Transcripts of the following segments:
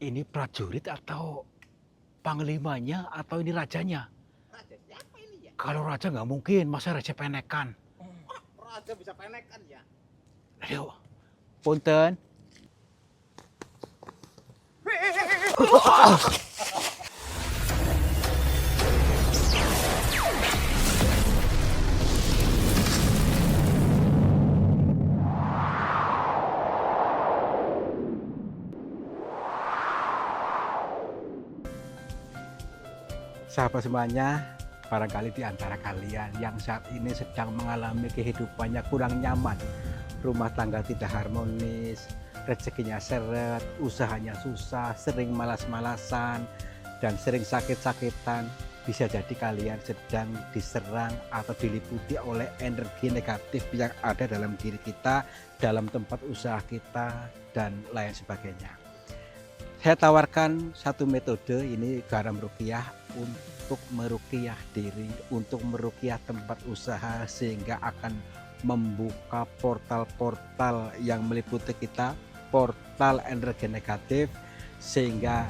Ini prajurit atau panglimanya atau ini rajanya? Raja siapa ini ya? Kalau raja nggak mungkin, masa raja penekan? Wah, raja bisa penekan ya? Ayo, punten. Sahabat semuanya, barangkali di antara kalian yang saat ini sedang mengalami kehidupannya kurang nyaman, rumah tangga tidak harmonis, rezekinya seret, usahanya susah, sering malas-malasan, dan sering sakit-sakitan, bisa jadi kalian sedang diserang atau diliputi oleh energi negatif yang ada dalam diri kita, dalam tempat usaha kita, dan lain sebagainya. Saya tawarkan satu metode, ini garam ruqyah, untuk meruqyah diri, untuk meruqyah tempat usaha, sehingga akan membuka portal-portal yang meliputi kita, portal energi negatif, sehingga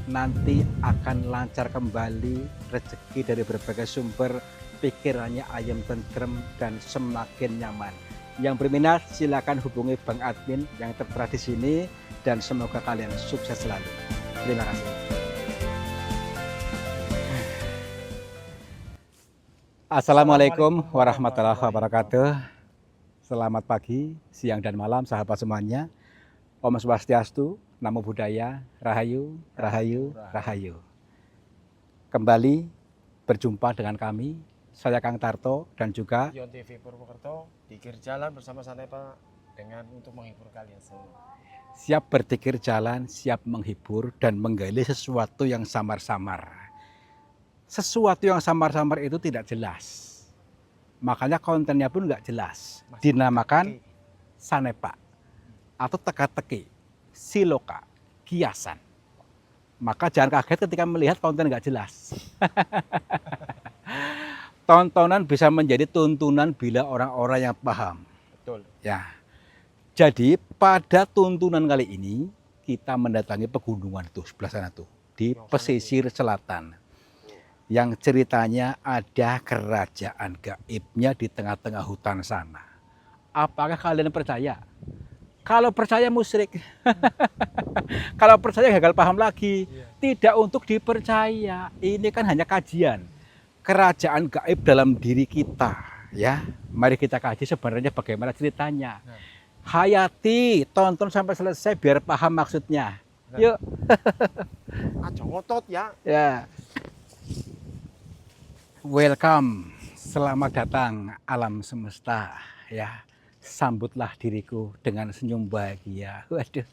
nanti akan lancar kembali rezeki dari berbagai sumber, pikirannya ayam tentrem dan semakin nyaman. Yang berminat silakan hubungi Bang Admin yang tertera di sini, dan semoga kalian sukses selalu. Terima kasih. Assalamualaikum warahmatullahi wabarakatuh. Selamat pagi, siang, dan malam sahabat semuanya. Om Swastiastu, Namo Buddhaya, Rahayu, Rahayu, Rahayu. Kembali berjumpa dengan kami, saya Kang Tarto dan juga Yon TV Purwokerto, dikir jalan bersama Santai Pak dengan untuk menghibur kalian semua. siap berpikir jalan, siap menghibur dan menggali sesuatu yang samar-samar. Sesuatu yang samar-samar itu tidak jelas. Makanya kontennya pun nggak jelas. Dinamakan sanepa atau teka-teki, siloka, kiasan. Maka jangan kaget ketika melihat konten nggak jelas. Tontonan bisa menjadi tuntunan bila orang-orang yang paham. Betul. Ya. Jadi pada tuntunan kali ini kita mendatangi pegunungan tuh sebelah sana tuh di pesisir selatan. Yang ceritanya ada kerajaan gaibnya di tengah-tengah hutan sana. Apakah kalian percaya? Kalau percaya musyrik. Kalau percaya gagal paham lagi. Tidak untuk dipercaya. Ini kan hanya kajian. Kerajaan gaib dalam diri kita. Ya, mari kita kaji sebenarnya bagaimana ceritanya. Hayati, tonton sampai selesai biar paham maksudnya. Yuk. Aja ngotot ya. Ya. Welcome, selamat datang alam semesta. Ya, sambutlah diriku dengan senyum bahagia. Waduh.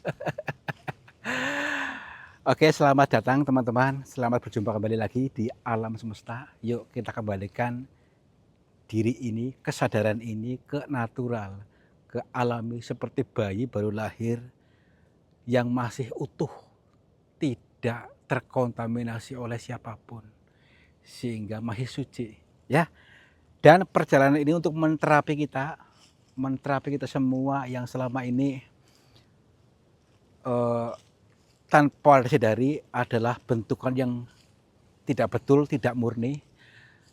Oke, selamat datang teman-teman. Selamat berjumpa kembali lagi di alam semesta. Yuk kita kembalikan diri ini, kesadaran ini ke natural, ke alami seperti bayi baru lahir yang masih utuh, tidak terkontaminasi oleh siapapun, sehingga masih suci, ya. Dan perjalanan ini untuk menterapi kita semua yang selama ini tanpa disadari adalah bentukan yang tidak betul, tidak murni.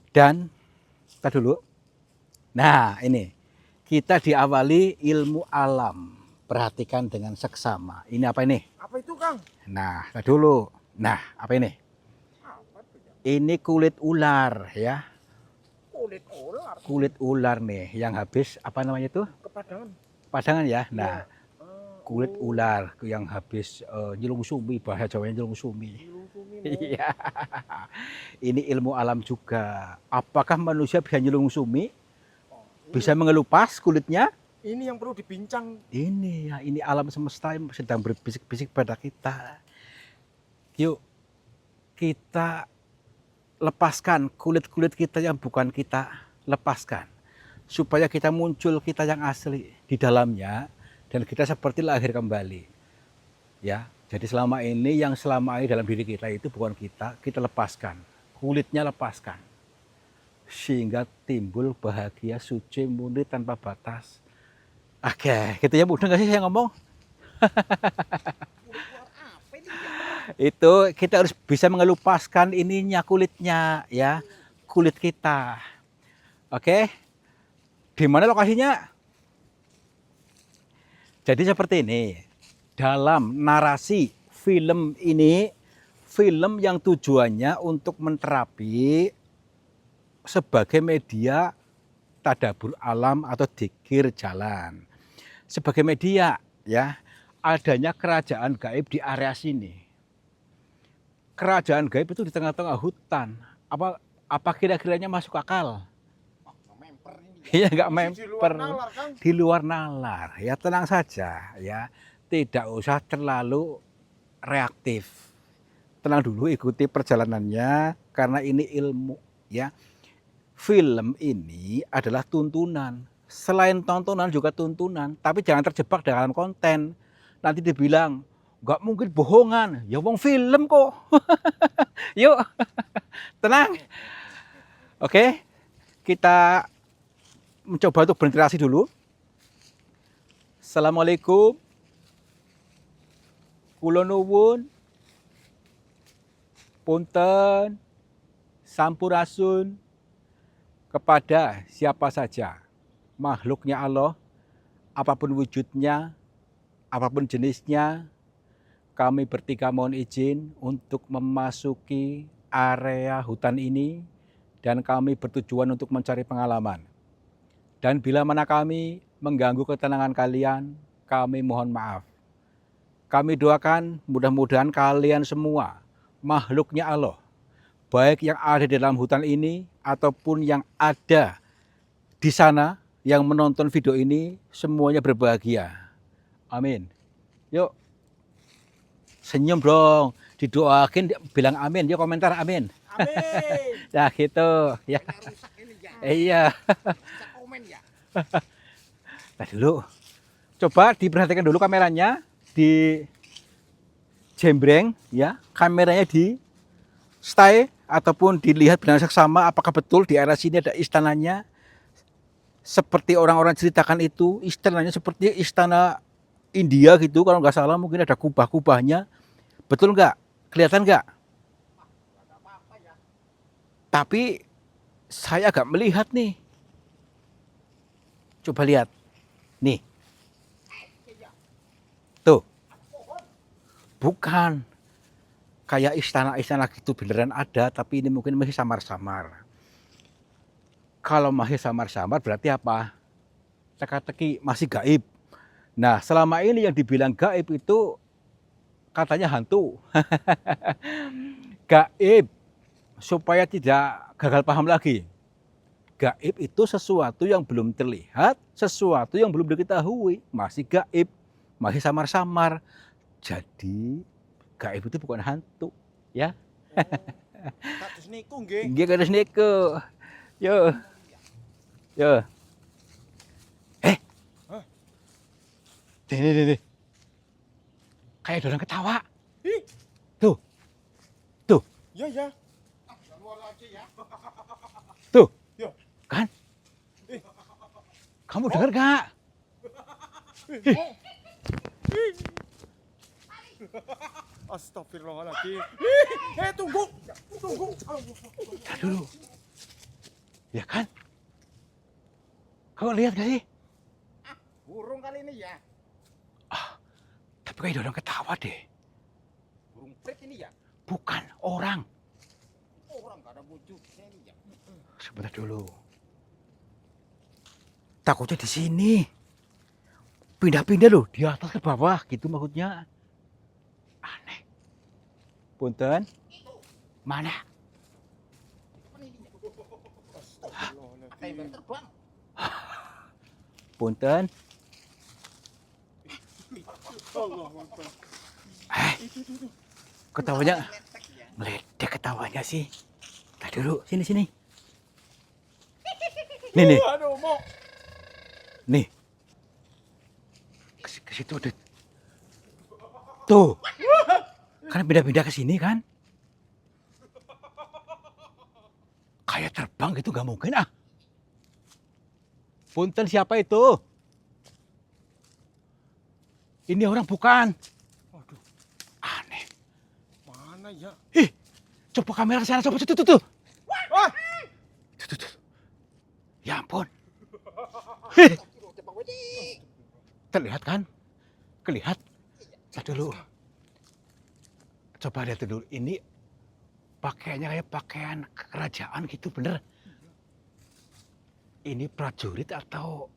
Dan kita dulu. Nah, ini kita diawali ilmu alam. Perhatikan dengan seksama. Ini apa ini? Apa itu, Kang? Nah, kita dulu. Nah, apa ini? Apa itu ya? Ini kulit ular, ya. Kulit ular. Kulit ular nih, yang habis apa namanya itu? Kepadangan. Padangan ya. Nah, Ya. kulit ular yang habis nyelung sumi, bahasa Jawanya nyelung sumi. Iya. Ini ilmu alam juga. Apakah manusia bisa nyelung sumi? Bisa mengelupas kulitnya? Ini yang perlu dibincang. Ini ya, ini alam semesta yang sedang berbisik-bisik pada kita. Yuk, kita lepaskan kulit-kulit kita yang bukan kita, lepaskan. Supaya kita muncul kita yang asli di dalamnya, dan kita seperti lahir kembali. Ya, jadi selama ini dalam diri kita itu bukan kita, kita lepaskan. Kulitnya lepaskan. Sehingga timbul bahagia, suci, murni, tanpa batas. Oke, gitu ya, mudah nggak sih saya ngomong? Kulit ular apa ini ya? Itu kita harus bisa mengelupaskan ininya kulitnya ya, kulit kita. Oke, di mana lokasinya? Jadi seperti ini. Dalam narasi film ini, film yang tujuannya untuk menterapi sebagai media tadabur alam atau dzikir jalan. Sebagai media ya, adanya kerajaan gaib di area sini. Kerajaan gaib itu di tengah-tengah hutan. Apa kira-kiranya masuk akal? Iya, nggak memper di luar nalar. Ya tenang saja ya, tidak usah terlalu reaktif. Tenang dulu, ikuti perjalanannya karena ini ilmu ya. Film ini adalah tuntunan. Selain tontonan juga tuntunan, tapi jangan terjebak dalam konten. Nanti dibilang nggak mungkin bohongan, ya wong film kok. Yuk, tenang. Oke, kita mencoba untuk berinteraksi dulu. Assalamualaikum. Kula nuwun. Punten. Sampurasun kepada siapa saja makhluknya Allah, apapun wujudnya, apapun jenisnya, kami bertiga mohon izin untuk memasuki area hutan ini dan kami bertujuan untuk mencari pengalaman. Dan bila mana kami mengganggu ketenangan kalian, kami mohon maaf. Kami doakan mudah-mudahan kalian semua makhluknya Allah, baik yang ada di dalam hutan ini ataupun yang ada di sana yang menonton video ini, semuanya berbahagia. Amin. Yuk, senyum dong, didoakin, bilang amin. Yuk komentar amin. Amin. Ya gitu. Ya. Rusak ini ya. Iya. Bisa komen ya. Nah dulu, coba diperhatikan dulu kameranya, di jembreng ya, kameranya di stay ataupun dilihat benar seksama apakah betul di area sini ada istananya. Seperti orang-orang ceritakan itu, istananya seperti istana India gitu, kalau nggak salah mungkin ada kubah-kubahnya. Betul nggak? Kelihatan nggak? Tapi saya agak melihat nih. Coba lihat. Nih. Tuh. Bukan. Kayak istana-istana gitu beneran ada, tapi ini mungkin masih samar-samar. Kalau masih samar-samar berarti apa? Teka-teki masih gaib. Nah, selama ini yang dibilang gaib itu katanya hantu. Gaib, supaya tidak gagal paham lagi. Gaib itu sesuatu yang belum terlihat, sesuatu yang belum diketahui, masih gaib, masih samar-samar. Jadi gaib itu bukan hantu, ya. Kados niku nggih. Nggih kados niku. Yo. Yo. Nih. Kayak ada orang ketawa. Ih, Tuh. Tuh. ya ya. Tuh. Yo. Kan? Eh. Kamu dengar gak? Astagfirullahaladzim. Tunggu. Tunggu. Nah dulu. Ya kan? Kamu lihat gak sih? Burung kali ini ya. Tapi kayak ada orang ketawa deh. Burung prik ini ya. Bukan orang. Orang gak ada wujudnya ini ya. Sebentar dulu. Takutnya di sini. Pindah-pindah loh, di atas ke bawah gitu maksudnya. Aneh. Punten. Mana? Kayak terbang. Punten. Ketawanya meledek ketawanya sih. Tadi dulu, sini. Nih. Aduh, mau. Nih. Ke situ ada. Tuh. Kan pindah-pindah ke sini kan? Kayak terbang gitu nggak mungkin ah. Punten siapa itu? Ini orang bukan. Waduh. Aneh. sana ya. Coba kamera ke sana, coba tuh. Wah, Tuh. Ya ampun. Terlihat kan? Kelihat. Lihat dulu. Coba lihat dulu. Ini pakaiannya kayak pakaian kerajaan gitu, bener? Ini prajurit atau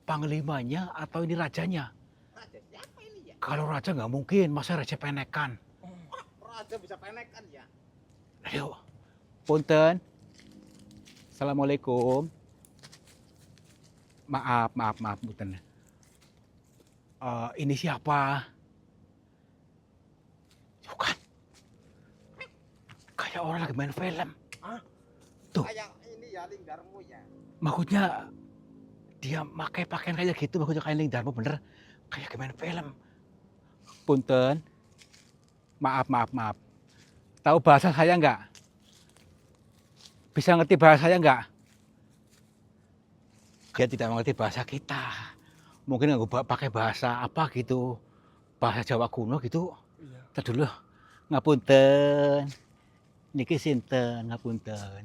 panglimanya atau ini rajanya? Raja siapa ini ya? Kalau raja nggak mungkin, masa raja penekan? Raja bisa penekan ya? Ayo, punten. Assalamualaikum. Maaf, punten. Ini siapa? Bukan. Kayak orang lagi main film. Tuh. Kayak ini ya Linggarmu ya. Maksudnya dia pakai pakaian kayak gitu, maksudnya kayak Ling Darmo bener. Kayak lagi main film. Punten. Maaf. Tahu bahasa saya nggak? Bisa ngerti bahasa saya nggak? Dia tidak mengerti bahasa kita. Mungkin nggak pakai bahasa apa gitu. Bahasa Jawa kuno gitu. iya. Ntar dulu. Ngapunten. Niki sinten ngapunten.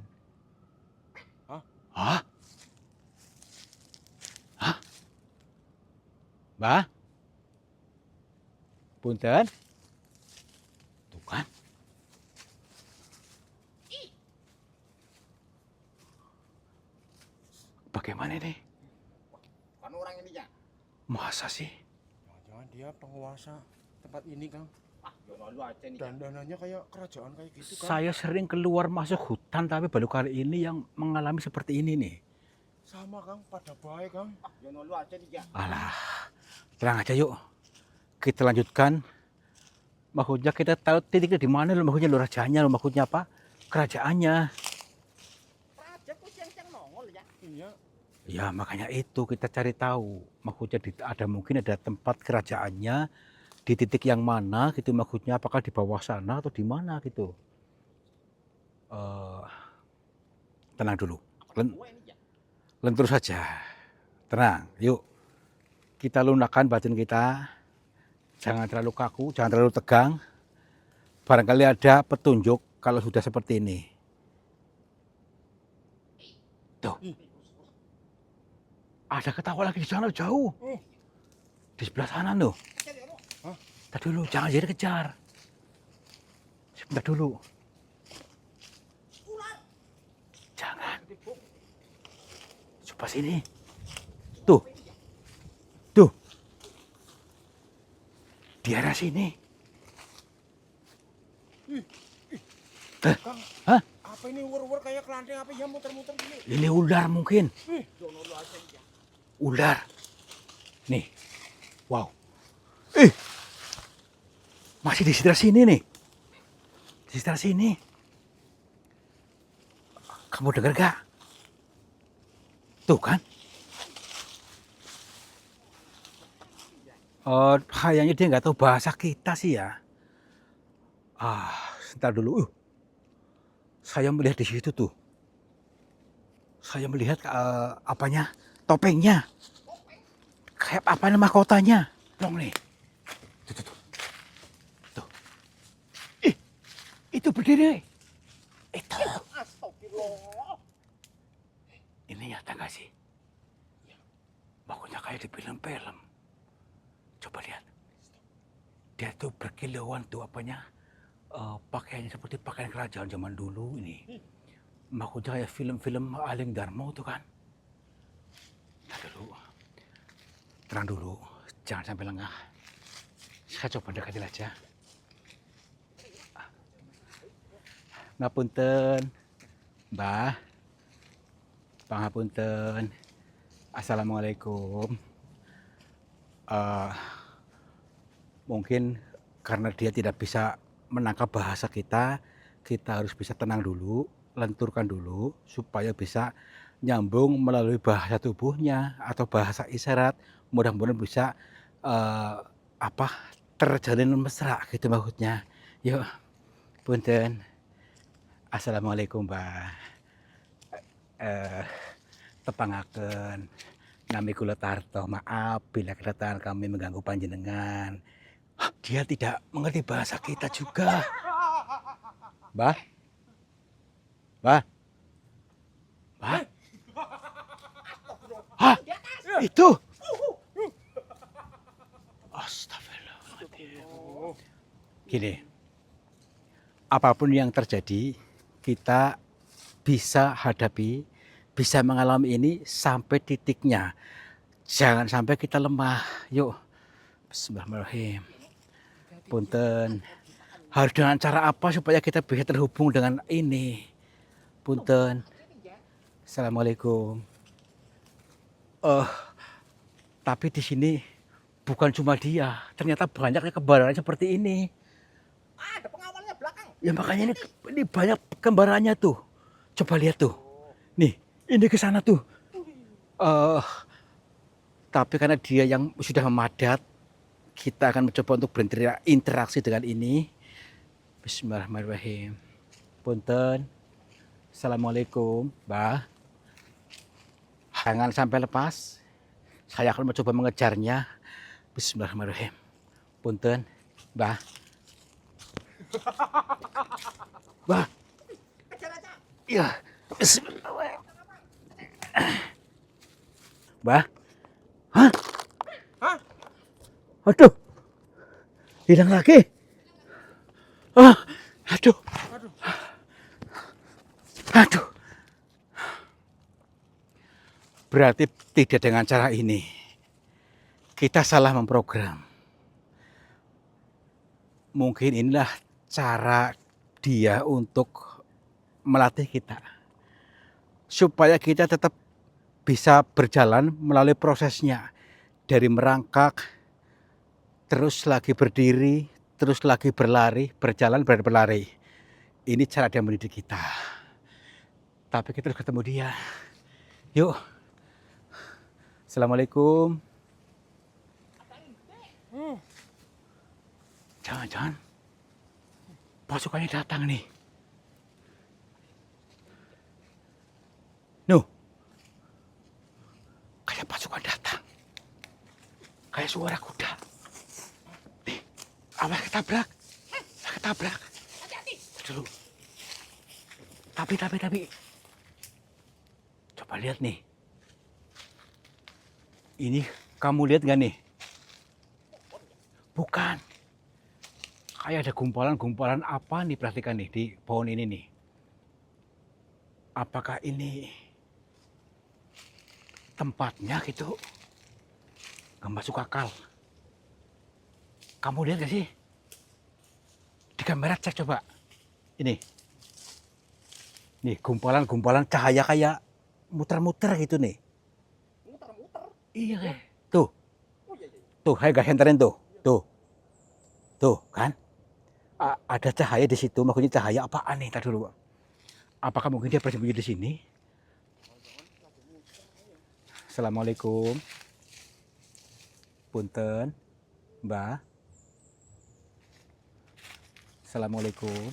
Hah? Mbah? Punten? Tuh kan? Bagaimana ini? Kan orang ini ya. Masa sih? Jangan dia penguasa tempat ini, Kang. Jono lu aja nih. Dandanannya kayak kerajaan kayak gitu, Kang. Saya sering keluar masuk hutan, tapi baru kali ini yang mengalami seperti ini nih. Sama, Kang, pada baik, Kang. Jono lu aja nih ya. Alah, tenang aja yuk. Kita lanjutkan. Maksudnya kita tahu titiknya di mana lo, maksudnya lo rajanya, lo maksudnya apa? Kerajaannya. Raja kok siang-siang nongol ya. Iya. Ya makanya itu kita cari tahu. Maksudnya ada mungkin ada tempat kerajaannya di titik yang mana gitu, maksudnya apakah di bawah sana atau di mana gitu. Tenang dulu. Gua ini ya. Lentur saja. Tenang, yuk. Kita lunakkan batin kita. Jangan terlalu kaku, jangan terlalu tegang. Barangkali ada petunjuk kalau sudah seperti ini. Tuh. Ada ketawa lagi di sana jauh. Di sebelah sana loh. Tadi dulu, jangan jadi kejar. Sebentar dulu. Jangan. Coba sini. Tuh. Di arah sini. Kang, Hah? apa ini ular-ular kayak kelanteng apa ya muter-muter gini? Ini ular mungkin. Jono lu aja nih ya. Ular. Nih. Wow. Masih di sekitar sini nih. Di sekitar sini. Kamu dengar gak? Tuh kan. Kayaknya dia nggak tahu bahasa kita sih ya. Sebentar dulu. Saya melihat di situ tuh. Saya melihat apanya? Topengnya. Kayak apa nama mahkotanya? Dong nih. Tuh. Itu berdiri. Itu. Astagfirullah. Ini nyata gak sih? Makanya kayak di film-film. Coba lihat. Dia tuh berkilauan tuh apanya. Pakaiannya seperti pakaian kerajaan zaman dulu ini. Makanya kayak film-film Aling Darmo tuh kan. Tenang dulu. Jangan sampai lengah. Saya coba deketin aja. Ngapunten. Mbah. Pangapunten. Assalamualaikum. Mungkin karena dia tidak bisa menangkap bahasa kita harus bisa tenang dulu, lenturkan dulu supaya bisa nyambung melalui bahasa tubuhnya atau bahasa isyarat. Mudah-mudahan bisa terjalin mesra gitu maksudnya. Yuk, punten. Assalamualaikum, Mbah. Tepangaken. Nami kula Tarto, maaf bila kedatangan kami mengganggu panjenengan. Dia tidak mengerti bahasa kita juga. Mbah. Mbah. Mbah. Hah, itu. Astagfirullahaladzim. Gini, apapun yang terjadi, kita bisa hadapi, bisa mengalami ini sampai titiknya. Jangan sampai kita lemah. Yuk, bismillahirrahmanirrahim. Punten. Harus dengan cara apa supaya kita bisa terhubung dengan ini? Punten. Assalamualaikum. Tapi di sini bukan cuma dia, ternyata banyaknya kembarannya seperti ini. Ada pengawalnya belakang. Ya makanya ini banyak kembarannya tuh. Coba lihat tuh. Nih, ini ke sana tuh. Tapi karena dia yang sudah memadat, kita akan mencoba untuk berinteraksi dengan ini. Bismillahirrahmanirrahim. Punten. Assalamualaikum, Mbah. Jangan sampai lepas. Saya akan mencoba mengejarnya. Bismillahirrahmanirrahim. Punten, Mbah. Mbah. Kejar aja. Ya, bismillahirrahmanirrahim. Mbah. Hah? Hah? Aduh. Hilang lagi. Aduh. Aduh. Berarti tidak dengan cara ini. Kita salah memprogram. Mungkin inilah cara dia untuk melatih kita. Supaya kita tetap bisa berjalan melalui prosesnya. Dari merangkak, terus lagi berdiri, terus lagi berlari, berjalan, berlari. Ini cara dia mendidik kita. Tapi kita harus ketemu dia. Yuk. Assalamualaikum. Jangan-jangan pasukannya datang nih. Nuh. Kayak pasukan datang. Kayak suara kuda. Nih, awas ketabrak. Ketabrak. Hati-hati. Dulu. Tapi. Coba lihat nih. Ini kamu lihat gak nih? Bukan. Kayak ada gumpalan-gumpalan apa nih, perhatikan nih di pohon ini nih. Apakah ini tempatnya gitu? Gak masuk akal. Kamu lihat gak sih? Di kamera cek coba. Ini. Nih gumpalan-gumpalan cahaya kayak muter-muter gitu nih. Muter-muter. Iya kayak. Tuh. Oh iya. Tuh, saya gak senterin tuh. Tuh kan. Ada cahaya di situ. Maksudnya cahaya apaan nih? Tadi dulu. Apakah mungkin dia bersembunyi di sini? Assalamualaikum. Punten. Mbah. Assalamualaikum.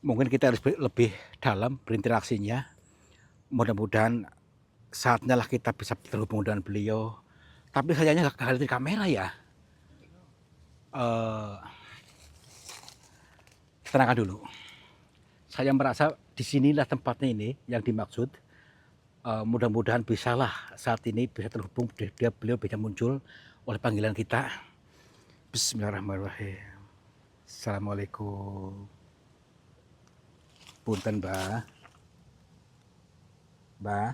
Mungkin kita harus lebih dalam berinteraksinya. Mudah-mudahan saatnya lah kita bisa terhubung dengan beliau. Tapi sayangnya gak kehadiran kamera ya. Tenangkan dulu. Saya merasa disinilah tempatnya ini yang dimaksud. Mudah-mudahan bisalah saat ini bisa terhubung, beliau bisa muncul oleh panggilan kita. Bismillahirrahmanirrahim. Assalamualaikum. Punten, Mbah. Mbah.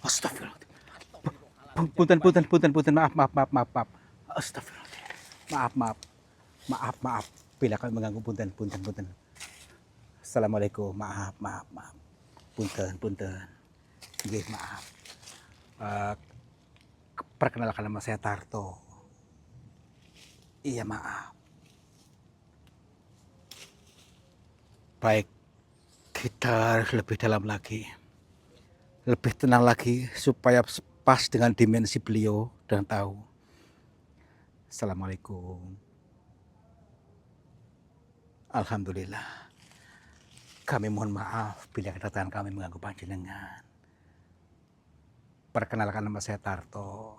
Astagfirullah. Punten. Maaf. Astagfirullah. Maaf. Bila kami mengganggu, punten. Assalamualaikum. Maaf. Punten. Nggih, maaf. Perkenalkan nama saya Tarto. Iya, maaf. Baik, kita harus lebih dalam lagi. Lebih tenang lagi supaya pas dengan dimensi beliau dan tahu. Assalamualaikum. Alhamdulillah. Kami mohon maaf bila kedatangan kami mengganggu panjenengan. Perkenalkan nama saya Tarto.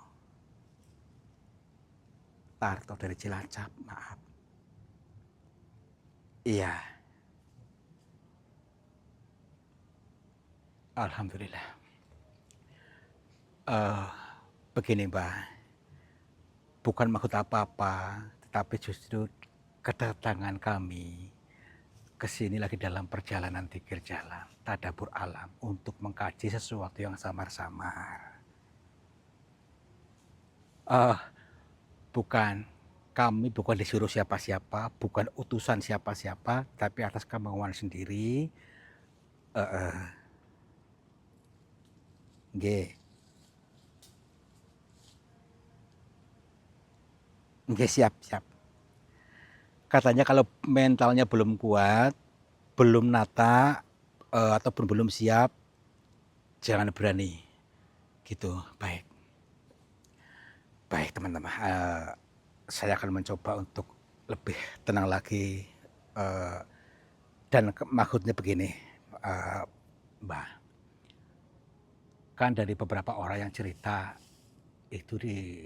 Tarto dari Cilacap, maaf. Iya, alhamdulillah. Eh, begini Mbak, bukan maksud apa-apa, tetapi justru kedatangan kami ke sini lagi dalam perjalanan pikir jalan, tadabur alam untuk mengkaji sesuatu yang samar-samar. Eh, bukan, kami bukan disuruh siapa-siapa, bukan utusan siapa-siapa, tapi atas kemauan sendiri. Nggih, nggih, siap. Katanya kalau mentalnya belum kuat, belum nata, ataupun belum siap, jangan berani. Gitu, baik. Baik teman-teman, saya akan mencoba untuk lebih tenang lagi, eee, dan maksudnya begini, eee, Mbak, kan dari beberapa orang yang cerita, itu di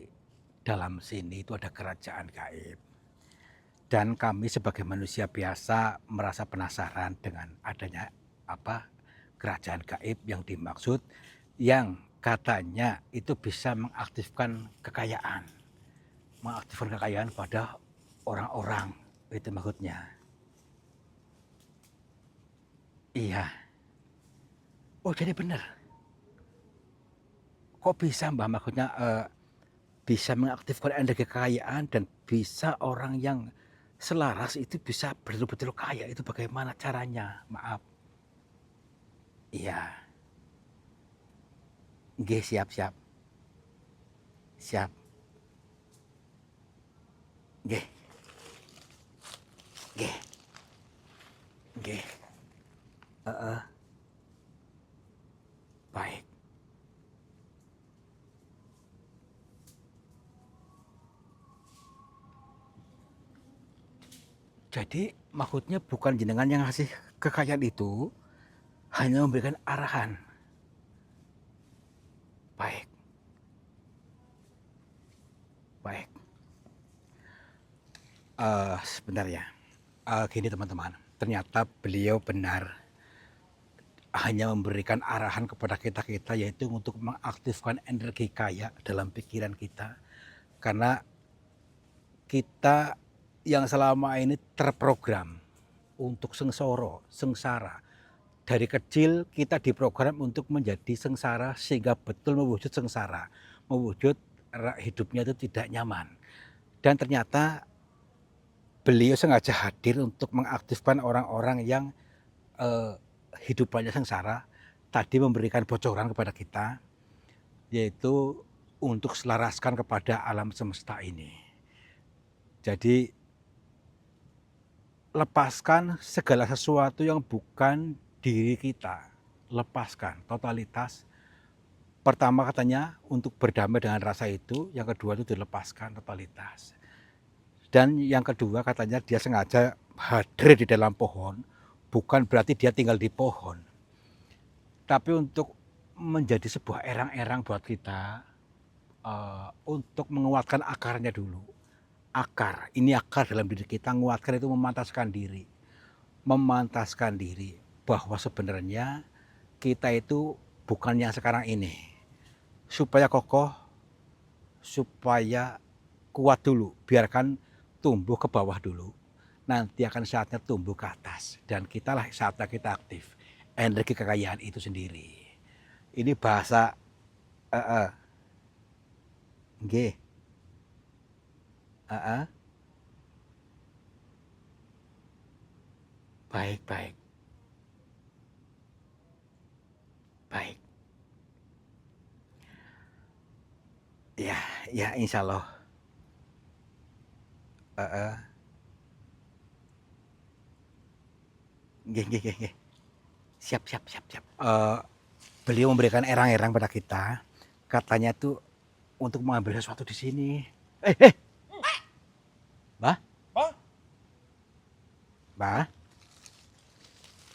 dalam sini itu ada kerajaan gaib. Dan kami sebagai manusia biasa merasa penasaran dengan adanya kerajaan gaib yang dimaksud, yang katanya itu bisa mengaktifkan kekayaan pada orang-orang, itu maksudnya. Iya. Oh jadi benar. Kok bisa Mbak maksudnya bisa mengaktifkan energi kekayaan dan bisa orang yang selaras itu bisa betul-betul kaya, itu bagaimana caranya? Maaf. Iya. Nggih, siap. Siap. Nggih. Nggih. Nggih. Heeh. Baik. Jadi maksudnya bukan jenengan yang ngasih kekayaan itu, hanya memberikan arahan. Baik. Baik. Sebentar ya. Gini teman-teman, ternyata beliau benar hanya memberikan arahan kepada kita-kita, yaitu untuk mengaktifkan energi kaya dalam pikiran kita. Karena kita yang selama ini terprogram untuk sengsara. Dari kecil kita diprogram untuk menjadi sengsara sehingga betul mewujud sengsara. Mewujud hidupnya itu tidak nyaman. Dan ternyata beliau sengaja hadir untuk mengaktifkan orang-orang yang hidupannya sengsara. Tadi memberikan bocoran kepada kita, yaitu untuk selaraskan kepada alam semesta ini. Jadi lepaskan segala sesuatu yang bukan diri kita. Lepaskan totalitas. Pertama katanya untuk berdamai dengan rasa itu, yang kedua itu dilepaskan totalitas. Dan yang kedua katanya dia sengaja hadir di dalam pohon, bukan berarti dia tinggal di pohon. Tapi untuk menjadi sebuah erang-erang buat kita, untuk menguatkan akarnya dulu. Ini akar dalam diri kita, menguatkan itu memantaskan diri bahwa sebenarnya kita itu bukan yang sekarang ini. Supaya kokoh, supaya kuat dulu, biarkan tumbuh ke bawah dulu. Nanti akan saatnya tumbuh ke atas, dan saatnya kita aktif energi kekayaan itu sendiri. Ini bahasa nggih. Baik. Ya insya Allah. Nggih. Siap. Beliau memberikan erang-erang pada kita. Katanya tuh untuk mengambil sesuatu di sini. Mbah.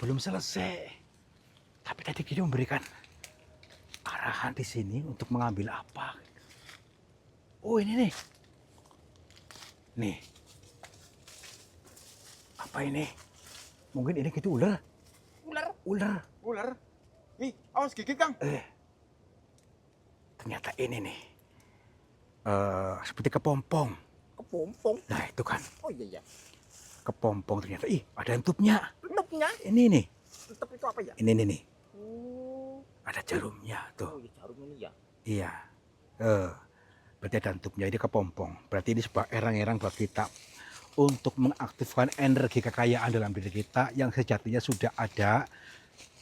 Belum selesai. Tapi tadi beliau memberikan arahan. bertahan di sini untuk mengambil apa? Oh ini nih. Nih. Apa ini? Mungkin ini gitu ular. Ular. Ular. Ular. Ih, awas gigit, Kang. Ternyata ini nih. Seperti kepompong. Kepompong. Nah itu kan. Oh iya iya. Kepompong ternyata. Ih ada entupnya. Tutupnya. Ini nih. Tutup itu apa ya? Ini nih. Oh. Ada jarumnya tuh. Oh, iya jarum ini ya. Iya. Berarti ada entupnya. Ini kepompong. Berarti ini sebuah erang-erang buat kita untuk mengaktifkan energi kekayaan dalam diri kita yang sejatinya sudah ada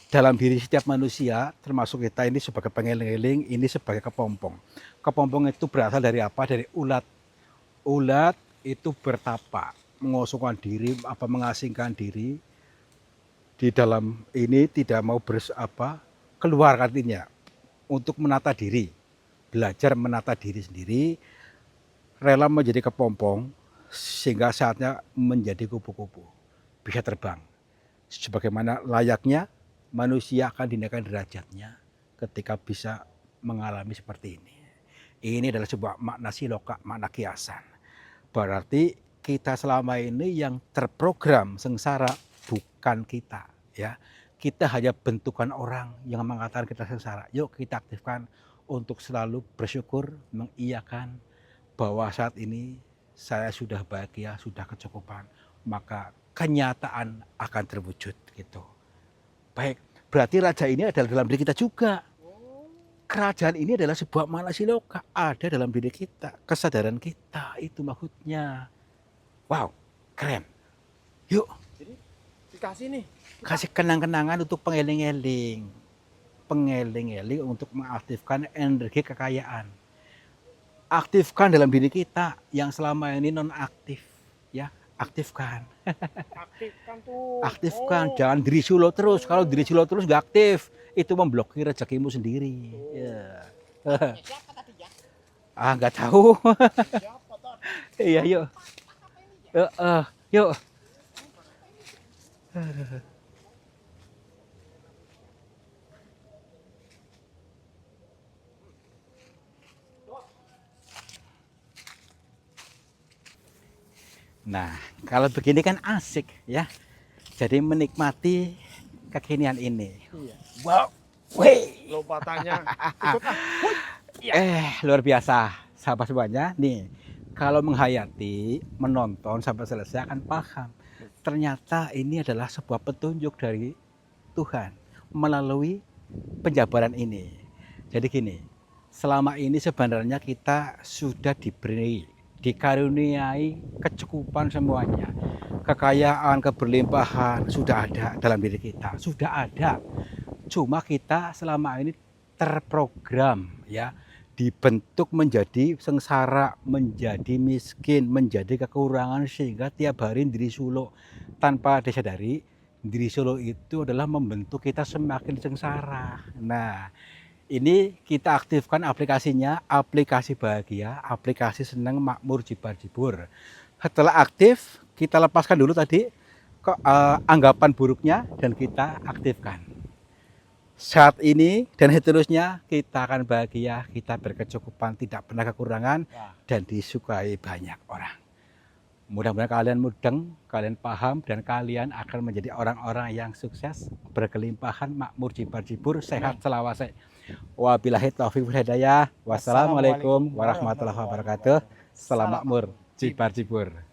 dalam diri setiap manusia, termasuk kita ini sebagai pengeling-eling, ini sebagai kepompong. Kepompong itu berasal dari apa? Dari ulat. Ulat itu bertapa, mengosongkan diri, mengasingkan diri di dalam ini, tidak mau keluar artinya untuk menata diri, belajar menata diri sendiri, rela menjadi kepompong sehingga saatnya menjadi kupu-kupu, bisa terbang. Sebagaimana layaknya manusia akan dinaikkan derajatnya ketika bisa mengalami seperti ini. Ini adalah sebuah makna siloka, makna kiasan. Berarti kita selama ini yang terprogram sengsara bukan kita, ya. Kita hanya bentukan orang yang mengatakan kita sengsara. Yuk kita aktifkan untuk selalu bersyukur, mengiyakan bahwa saat ini saya sudah bahagia, sudah kecukupan, maka kenyataan akan terwujud gitu. Baik, berarti raja ini adalah dalam diri kita juga. Kerajaan ini adalah sebuah makna siloka, ada dalam diri kita, kesadaran kita, itu maksudnya. Wow, keren. Yuk. Jadi dikasih nih. Kasih kenang-kenangan untuk pengeling-eling. Pengeling-eling untuk mengaktifkan energi kekayaan. Aktifkan dalam diri kita yang selama ini non-aktif, ya, aktifkan. Aktifkan tuh. Aktifkan, Oh. jangan diri sulo terus. Kalau diri sulo terus nggak aktif, itu memblokir rezekimu sendiri. Ya. Siapa tadi ya? Nggak tahu. Siapa tadi? Iya, yuk. Yuk. Nah, kalau begini kan asik ya. Jadi menikmati kekinian ini. Iya. Wow, wih. Lompatannya ikut Luar biasa, sahabat semuanya. Nih, kalau menghayati, menonton sampai selesai akan paham. Ternyata ini adalah sebuah petunjuk dari Tuhan melalui penjabaran ini. Jadi gini, selama ini sebenarnya kita sudah dikaruniai kecukupan semuanya. Kekayaan, keberlimpahan sudah ada dalam diri kita, sudah ada. Cuma kita selama ini terprogram ya, dibentuk menjadi sengsara, menjadi miskin, menjadi kekurangan sehingga tiap hari diri sulo tanpa disadari diri sulo itu adalah membentuk kita semakin sengsara. Nah, ini kita aktifkan aplikasinya, aplikasi bahagia, aplikasi senang makmur jibar-jibur. Setelah aktif, kita lepaskan dulu tadi anggapan buruknya dan kita aktifkan. Saat ini dan seterusnya kita akan bahagia, kita berkecukupan, tidak pernah kekurangan dan disukai banyak orang. Mudah-mudahan kalian mudeng, kalian paham dan kalian akan menjadi orang-orang yang sukses, berkelimpahan, makmur jibar-jibur, sehat selawase. Wabillahi taufiq wal hidayah. Wassalamualaikum warahmatullahi wabarakatuh. Salam makmur jibar-jibur.